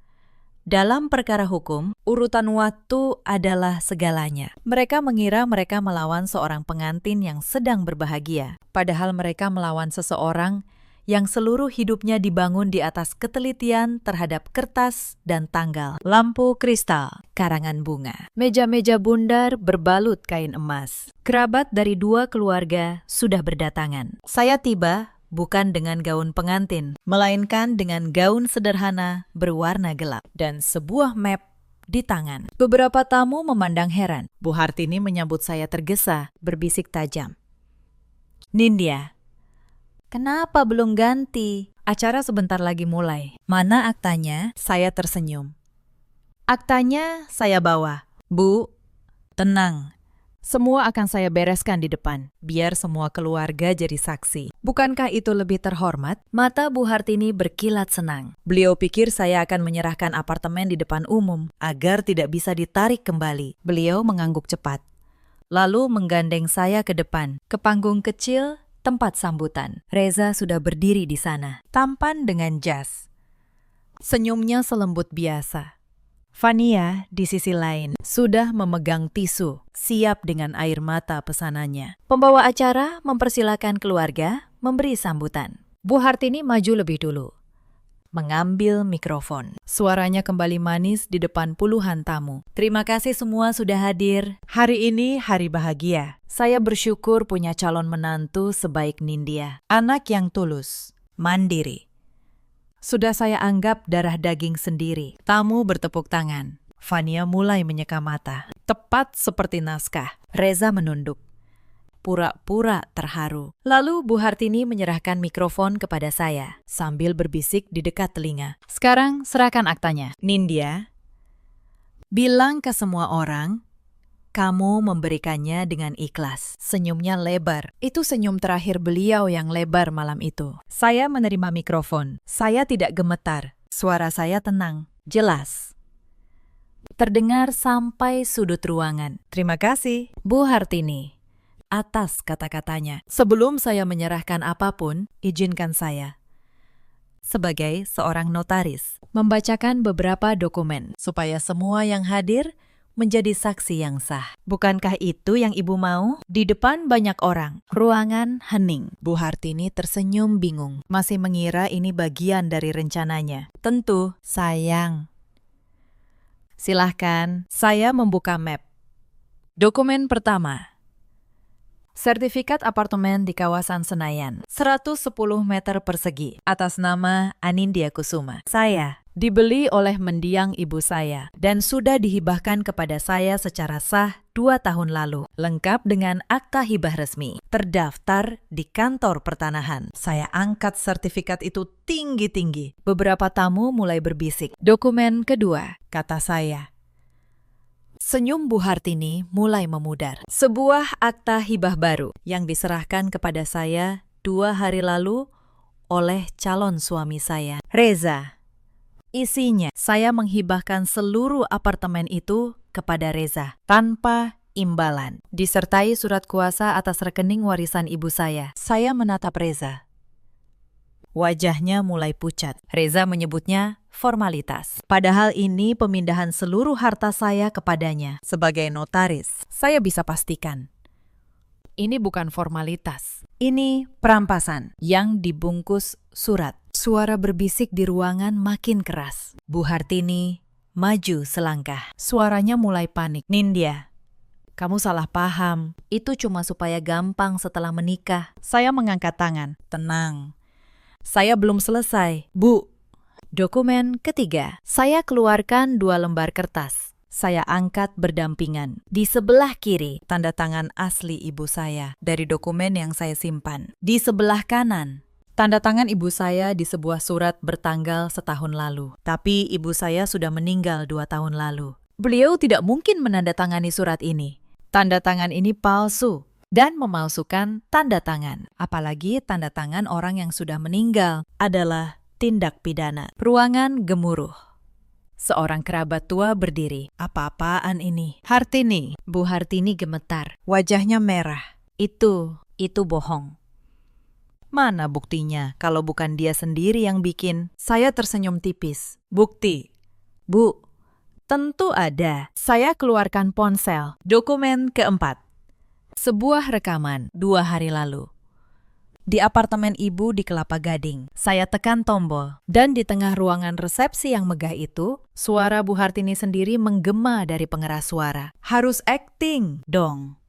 dalam perkara hukum, urutan waktu adalah segalanya. Mereka mengira mereka melawan seorang pengantin yang sedang berbahagia, padahal mereka melawan seseorang yang seluruh hidupnya dibangun di atas ketelitian terhadap kertas dan tanggal, lampu kristal, karangan bunga, meja-meja bundar berbalut kain emas. Kerabat dari dua keluarga sudah berdatangan. Saya tiba bukan dengan gaun pengantin, melainkan dengan gaun sederhana berwarna gelap dan sebuah map di tangan. Beberapa tamu memandang heran. Bu Hartini menyambut saya tergesa, berbisik tajam. Nindya, kenapa belum ganti? Acara sebentar lagi mulai. Mana aktanya? Saya tersenyum. Aktanya saya bawa. Bu, tenang. Semua akan saya bereskan di depan, biar semua keluarga jadi saksi. Bukankah itu lebih terhormat? Mata Bu Hartini berkilat senang. Beliau pikir saya akan menyerahkan apartemen di depan umum, agar tidak bisa ditarik kembali. Beliau mengangguk cepat, lalu menggandeng saya ke depan, ke panggung kecil tempat sambutan. Reza sudah berdiri di sana, tampan dengan jas. Senyumnya selembut biasa. Fania di sisi lain sudah memegang tisu, siap dengan air mata pesanannya. Pembawa acara mempersilakan keluarga memberi sambutan. Bu Hartini maju lebih dulu, mengambil mikrofon. Suaranya kembali manis di depan puluhan tamu. Terima kasih semua sudah hadir. Hari ini hari bahagia. Saya bersyukur punya calon menantu sebaik Nindya. Anak yang tulus, mandiri. Sudah saya anggap darah daging sendiri. Tamu bertepuk tangan. Fania mulai menyeka mata. Tepat seperti naskah. Reza menunduk, pura-pura terharu. Lalu Bu Hartini menyerahkan mikrofon kepada saya sambil berbisik di dekat telinga. Sekarang serahkan aktanya. Nindya, bilang ke semua orang, kamu memberikannya dengan ikhlas. Senyumnya lebar. Itu senyum terakhir beliau yang lebar malam itu. Saya menerima mikrofon. Saya tidak gemetar. Suara saya tenang, jelas. Terdengar sampai sudut ruangan. Terima kasih, Bu Hartini, atas kata-katanya. Sebelum saya menyerahkan apapun, izinkan saya, sebagai seorang notaris, membacakan beberapa dokumen supaya semua yang hadir menjadi saksi yang sah. Bukankah itu yang ibu mau? Di depan banyak orang, ruangan hening. Bu Hartini tersenyum bingung, masih mengira ini bagian dari rencananya. Tentu, sayang. Silahkan, saya membuka map. Dokumen pertama. Sertifikat apartemen di kawasan Senayan, 110 meter persegi, atas nama Anindya Kusuma. Saya dibeli oleh mendiang ibu saya dan sudah dihibahkan kepada saya secara sah 2 tahun lalu, lengkap dengan akta hibah resmi, terdaftar di kantor pertanahan. Saya angkat sertifikat itu tinggi-tinggi. Beberapa tamu mulai berbisik. Dokumen kedua, kata saya. Senyum Bu Hartini mulai memudar. Sebuah akta hibah baru yang diserahkan kepada saya 2 hari lalu oleh calon suami saya, Reza. Isinya, saya menghibahkan seluruh apartemen itu kepada Reza tanpa imbalan, disertai surat kuasa atas rekening warisan ibu saya. Saya menatap Reza. Wajahnya mulai pucat. Reza menyebutnya formalitas. Padahal ini pemindahan seluruh harta saya kepadanya. Sebagai notaris, saya bisa pastikan ini bukan formalitas. Ini perampasan yang dibungkus surat. Suara berbisik di ruangan makin keras. Bu Hartini maju selangkah. Suaranya mulai panik. Nindya, kamu salah paham. Itu cuma supaya gampang setelah menikah. Saya mengangkat tangan. Tenang, saya belum selesai. Bu, Dokumen ketiga, saya keluarkan 2 lembar kertas. Saya angkat berdampingan. Di sebelah kiri, tanda tangan asli ibu saya dari dokumen yang saya simpan. Di sebelah kanan, tanda tangan ibu saya di sebuah surat bertanggal setahun lalu. Tapi ibu saya sudah meninggal 2 tahun lalu. Beliau tidak mungkin menandatangani surat ini. Tanda tangan ini palsu dan memalsukan tanda tangan. Apalagi tanda tangan orang yang sudah meninggal adalah tindak pidana. Ruangan gemuruh. Seorang kerabat tua berdiri. Apa-apaan ini? Hartini. Bu Hartini gemetar. Wajahnya merah. Itu bohong. Mana buktinya kalau bukan dia sendiri yang bikin? Saya tersenyum tipis. Bukti. Bu, tentu ada. Saya keluarkan ponsel. Dokumen keempat. Sebuah rekaman 2 hari lalu. Di apartemen ibu di Kelapa Gading. Saya tekan tombol. Dan di tengah ruangan resepsi yang megah itu, suara Bu Hartini sendiri menggema dari pengeras suara. Harus acting dong.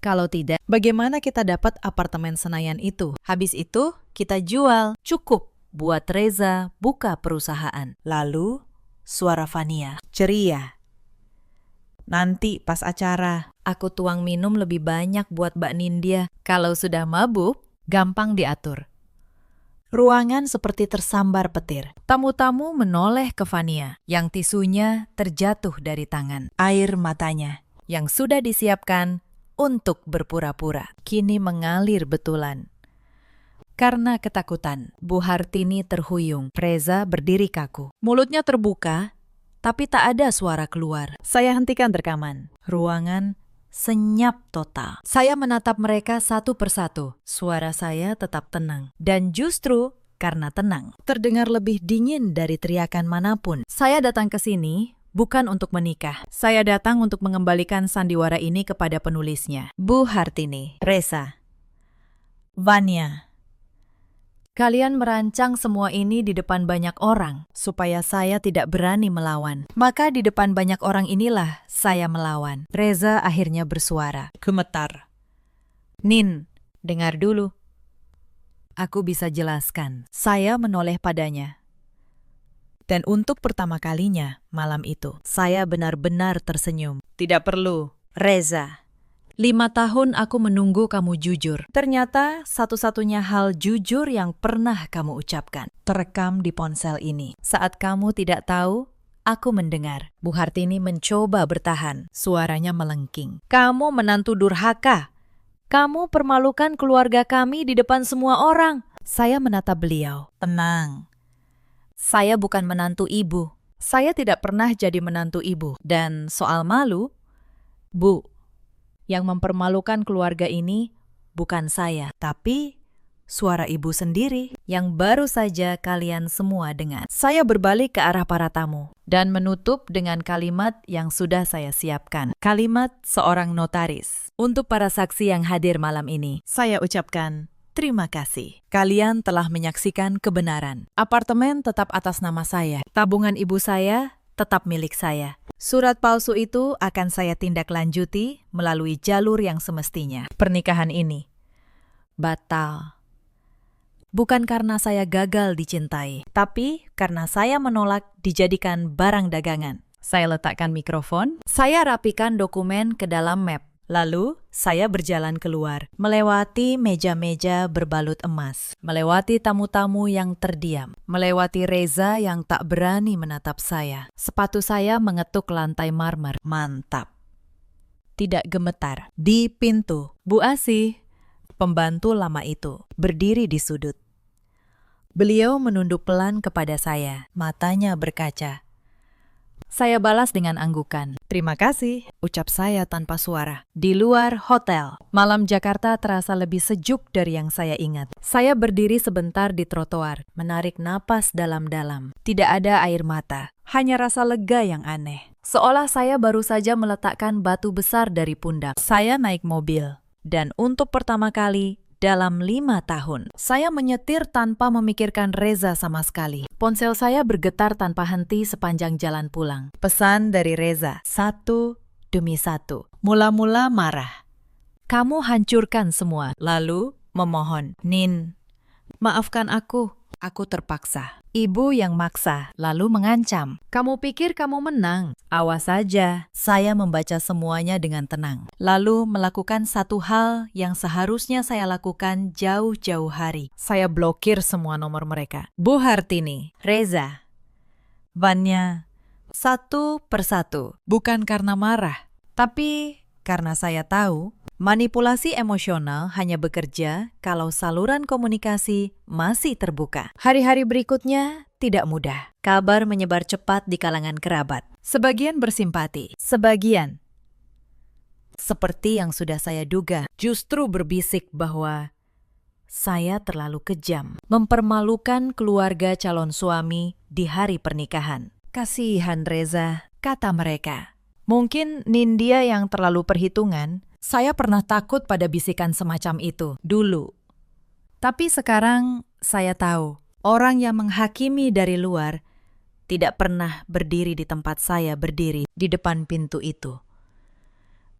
Kalau tidak, bagaimana kita dapat apartemen Senayan itu? Habis itu, kita jual. Cukup buat Reza buka perusahaan. Lalu, suara Fania. Ceria. Nanti pas acara. Aku tuang minum lebih banyak buat Mbak Nindya. Kalau sudah mabuk, gampang diatur. Ruangan seperti tersambar petir. Tamu-tamu menoleh ke Fania, yang tisunya terjatuh dari tangan. Air matanya, yang sudah disiapkan untuk berpura-pura, kini mengalir betulan. Karena ketakutan, Bu Hartini terhuyung. Reza berdiri kaku. Mulutnya terbuka, tapi tak ada suara keluar. Saya hentikan rekaman. Ruangan senyap total. Saya menatap mereka satu persatu. Suara saya tetap tenang. Dan justru karena tenang, terdengar lebih dingin dari teriakan manapun. Saya datang ke sini bukan untuk menikah. Saya datang untuk mengembalikan sandiwara ini kepada penulisnya. Bu Hartini, Reza, Vanya. Kalian merancang semua ini di depan banyak orang, supaya saya tidak berani melawan. Maka di depan banyak orang inilah saya melawan. Reza akhirnya bersuara. Gemetar. Nin, dengar dulu. Aku bisa jelaskan. Saya menoleh padanya. Dan untuk pertama kalinya malam itu, saya benar-benar tersenyum. Tidak perlu, Reza. 5 tahun aku menunggu kamu jujur. Ternyata satu-satunya hal jujur yang pernah kamu ucapkan terekam di ponsel ini. Saat kamu tidak tahu, aku mendengar. Bu Hartini mencoba bertahan. Suaranya melengking. Kamu menantu durhaka. Kamu permalukan keluarga kami di depan semua orang. Saya menatap beliau. Tenang. Saya bukan menantu ibu. Saya tidak pernah jadi menantu ibu. Dan soal malu, Bu, yang mempermalukan keluarga ini bukan saya, tapi suara ibu sendiri yang baru saja kalian semua dengar. Saya berbalik ke arah para tamu dan menutup dengan kalimat yang sudah saya siapkan. Kalimat seorang notaris. Untuk para saksi yang hadir malam ini, saya ucapkan terima kasih. Kalian telah menyaksikan kebenaran. Apartemen tetap atas nama saya. Tabungan ibu saya tetap milik saya. Surat palsu itu akan saya tindak lanjuti melalui jalur yang semestinya. Pernikahan ini batal. Bukan karena saya gagal dicintai, tapi karena saya menolak dijadikan barang dagangan. Saya letakkan mikrofon, saya rapikan dokumen ke dalam map. Lalu, saya berjalan keluar, melewati meja-meja berbalut emas, melewati tamu-tamu yang terdiam, melewati Reza yang tak berani menatap saya. Sepatu saya mengetuk lantai marmer. Mantap. Tidak gemetar. Di pintu, Bu Asih, pembantu lama itu, berdiri di sudut. Beliau menunduk pelan kepada saya, matanya berkaca. Saya balas dengan anggukan. Terima kasih, ucap saya tanpa suara. Di luar hotel, malam Jakarta terasa lebih sejuk dari yang saya ingat. Saya berdiri sebentar di trotoar, menarik napas dalam-dalam. Tidak ada air mata, hanya rasa lega yang aneh. Seolah saya baru saja meletakkan batu besar dari pundak. Saya naik mobil, dan untuk pertama kali dalam 5 tahun. Saya menyetir tanpa memikirkan Reza sama sekali. Ponsel saya bergetar tanpa henti sepanjang jalan pulang. Pesan dari Reza, satu demi satu. Mula-mula marah. Kamu hancurkan semua. Lalu memohon, Nin, maafkan aku terpaksa. Ibu yang maksa, lalu mengancam. Kamu pikir kamu menang? Awas saja. Saya membaca semuanya dengan tenang. Lalu melakukan satu hal yang seharusnya saya lakukan jauh-jauh hari. Saya blokir semua nomor mereka. Bu Hartini, Reza, bannya satu persatu. Bukan karena marah, tapi karena saya tahu manipulasi emosional hanya bekerja kalau saluran komunikasi masih terbuka. Hari-hari berikutnya tidak mudah. Kabar menyebar cepat di kalangan kerabat. Sebagian bersimpati, sebagian, seperti yang sudah saya duga, justru berbisik bahwa saya terlalu kejam, mempermalukan keluarga calon suami di hari pernikahan. Kasihan Reza, kata mereka. Mungkin Nindya yang terlalu perhitungan. Saya pernah takut pada bisikan semacam itu dulu. Tapi sekarang saya tahu, orang yang menghakimi dari luar tidak pernah berdiri di tempat saya berdiri di depan pintu itu.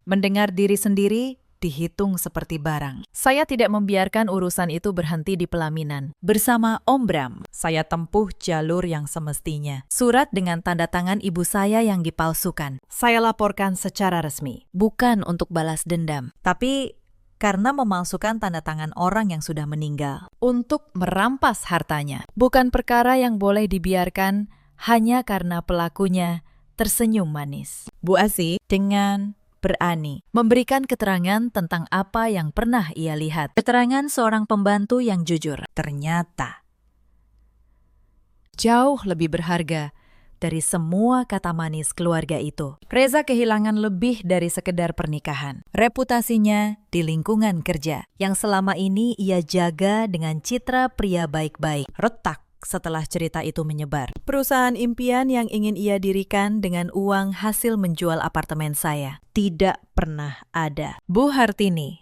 Mendengar diri sendiri dihitung seperti barang. Saya tidak membiarkan urusan itu berhenti di pelaminan. Bersama Om Bram, saya tempuh jalur yang semestinya. Surat dengan tanda tangan ibu saya yang dipalsukan. Saya laporkan secara resmi. Bukan untuk balas dendam, tapi karena memalsukan tanda tangan orang yang sudah meninggal. Untuk merampas hartanya. Bukan perkara yang boleh dibiarkan hanya karena pelakunya tersenyum manis. Bu Asih dengan berani memberikan keterangan tentang apa yang pernah ia lihat. Keterangan seorang pembantu yang jujur ternyata jauh lebih berharga dari semua kata manis keluarga itu. Reza kehilangan lebih dari sekedar pernikahan. Reputasinya di lingkungan kerja yang selama ini ia jaga dengan citra pria baik-baik retak setelah cerita itu menyebar. Perusahaan impian yang ingin ia dirikan dengan uang hasil menjual apartemen saya tidak pernah ada. Bu Hartini,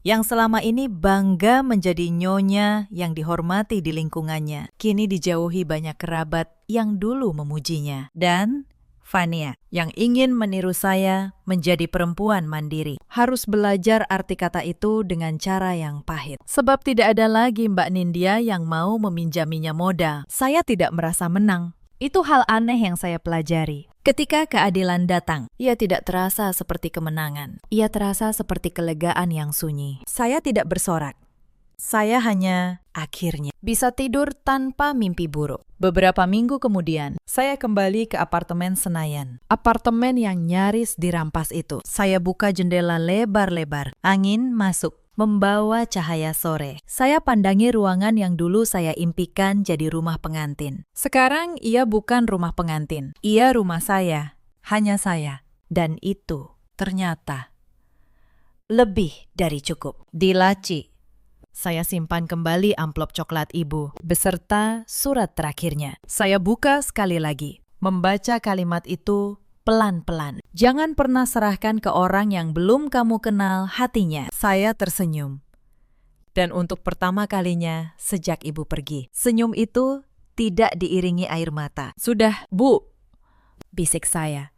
yang selama ini bangga menjadi nyonya yang dihormati di lingkungannya, kini dijauhi banyak kerabat yang dulu memujinya. Dan Fania, yang ingin meniru saya menjadi perempuan mandiri, harus belajar arti kata itu dengan cara yang pahit. Sebab tidak ada lagi Mbak Nindya yang mau meminjaminya modal. Saya tidak merasa menang. Itu hal aneh yang saya pelajari. Ketika keadilan datang, ia tidak terasa seperti kemenangan. Ia terasa seperti kelegaan yang sunyi. Saya tidak bersorak. Saya hanya akhirnya bisa tidur tanpa mimpi buruk. Beberapa minggu kemudian, saya kembali ke apartemen Senayan. Apartemen yang nyaris dirampas itu. Saya buka jendela lebar-lebar. Angin masuk, membawa cahaya sore. Saya pandangi ruangan yang dulu saya impikan jadi rumah pengantin. Sekarang ia bukan rumah pengantin. Ia rumah saya. Hanya saya. Dan itu ternyata lebih dari cukup. Di laci, saya simpan kembali amplop coklat ibu, beserta surat terakhirnya. Saya buka sekali lagi, membaca kalimat itu pelan-pelan. Jangan pernah serahkan ke orang yang belum kamu kenal hatinya. Saya tersenyum. Dan untuk pertama kalinya sejak ibu pergi, senyum itu tidak diiringi air mata. Sudah, Bu, bisik saya.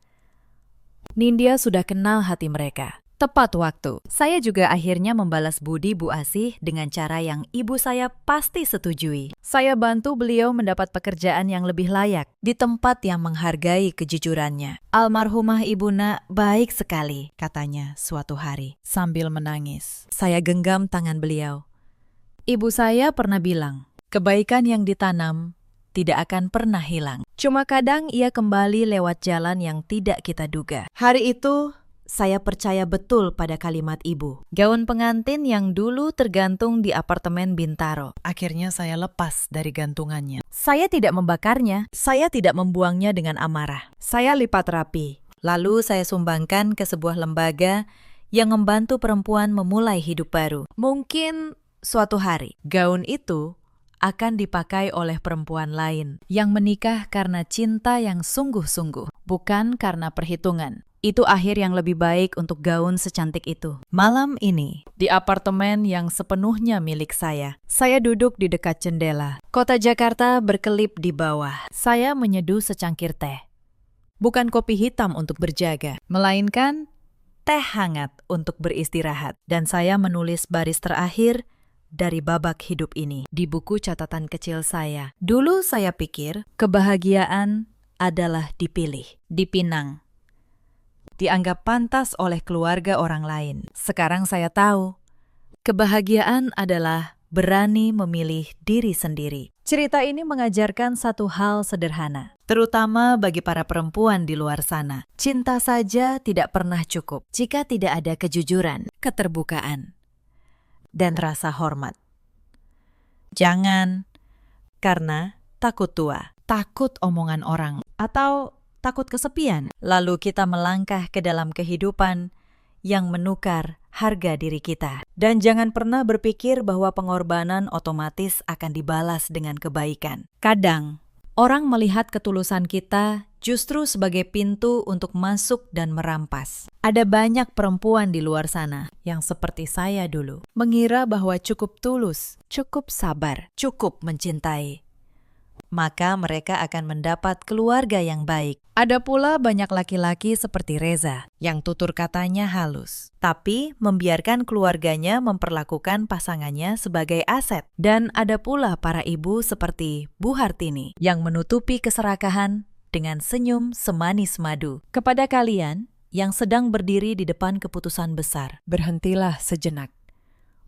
Nindya sudah kenal hati mereka. Tepat waktu, saya juga akhirnya membalas budi Bu Asih dengan cara yang ibu saya pasti setujui. Saya bantu beliau mendapat pekerjaan yang lebih layak, di tempat yang menghargai kejujurannya. Almarhumah Ibu Nak baik sekali, katanya suatu hari, sambil menangis. Saya genggam tangan beliau. Ibu saya pernah bilang, kebaikan yang ditanam tidak akan pernah hilang. Cuma kadang ia kembali lewat jalan yang tidak kita duga. Hari itu, saya percaya betul pada kalimat ibu. Gaun pengantin yang dulu tergantung di apartemen Bintaro. Akhirnya saya lepas dari gantungannya. Saya tidak membakarnya. Saya tidak membuangnya dengan amarah. Saya lipat rapi. Lalu saya sumbangkan ke sebuah lembaga yang membantu perempuan memulai hidup baru. Mungkin suatu hari, gaun itu akan dipakai oleh perempuan lain yang menikah karena cinta yang sungguh-sungguh, bukan karena perhitungan. Itu akhir yang lebih baik untuk gaun secantik itu. Malam ini, Di apartemen yang sepenuhnya milik saya duduk di dekat jendela. Kota Jakarta berkelip di bawah. Saya menyeduh secangkir teh. Bukan kopi hitam untuk berjaga, melainkan teh hangat untuk beristirahat. Dan saya menulis baris terakhir dari babak hidup ini di buku catatan kecil saya. Dulu saya pikir kebahagiaan adalah dipilih, dipinang, dianggap pantas oleh keluarga orang lain. Sekarang saya tahu, kebahagiaan adalah berani memilih diri sendiri. Cerita ini mengajarkan satu hal sederhana, terutama bagi para perempuan di luar sana. Cinta saja tidak pernah cukup jika tidak ada kejujuran, keterbukaan, dan rasa hormat. Jangan karena takut tua, takut omongan orang, atau takut kesepian, lalu kita melangkah ke dalam kehidupan yang menukar harga diri kita. Dan jangan pernah berpikir bahwa pengorbanan otomatis akan dibalas dengan kebaikan. Kadang, orang melihat ketulusan kita justru sebagai pintu untuk masuk dan merampas. Ada banyak perempuan di luar sana yang seperti saya dulu, mengira bahwa cukup tulus, cukup sabar, cukup mencintai, maka mereka akan mendapat keluarga yang baik. Ada pula banyak laki-laki seperti Reza yang tutur katanya halus, tapi membiarkan keluarganya memperlakukan pasangannya sebagai aset. Dan ada pula para ibu seperti Bu Hartini yang menutupi keserakahan dengan senyum semanis madu. Kepada kalian yang sedang berdiri di depan keputusan besar, berhentilah sejenak.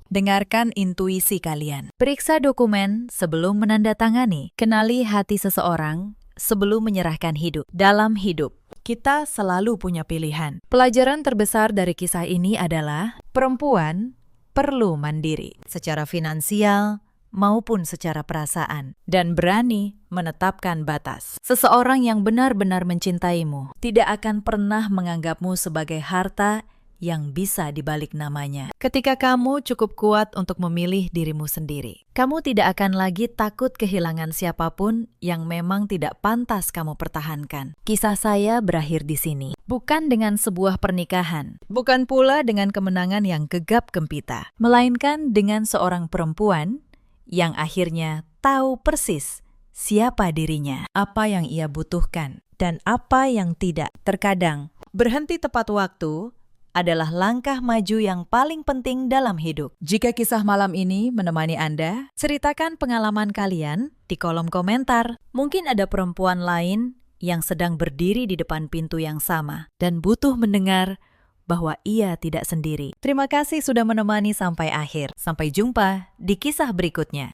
Dengarkan intuisi kalian. Periksa dokumen sebelum menandatangani. Kenali hati seseorang sebelum menyerahkan hidup. Dalam hidup, kita selalu punya pilihan. Pelajaran terbesar dari kisah ini adalah perempuan perlu mandiri secara finansial maupun secara perasaan dan berani menetapkan batas. Seseorang yang benar-benar mencintaimu tidak akan pernah menganggapmu sebagai harta yang bisa dibalik namanya. Ketika kamu cukup kuat untuk memilih dirimu sendiri, kamu tidak akan lagi takut kehilangan siapapun yang memang tidak pantas kamu pertahankan. Kisah saya berakhir di sini. Bukan dengan sebuah pernikahan, bukan pula dengan kemenangan yang gegap gempita, melainkan dengan seorang perempuan yang akhirnya tahu persis siapa dirinya, apa yang ia butuhkan, dan apa yang tidak. Terkadang, berhenti tepat waktu adalah langkah maju yang paling penting dalam hidup. Jika kisah malam ini menemani Anda, ceritakan pengalaman kalian di kolom komentar. Mungkin ada perempuan lain yang sedang berdiri di depan pintu yang sama dan butuh mendengar bahwa ia tidak sendiri. Terima kasih sudah menemani sampai akhir. Sampai jumpa di kisah berikutnya.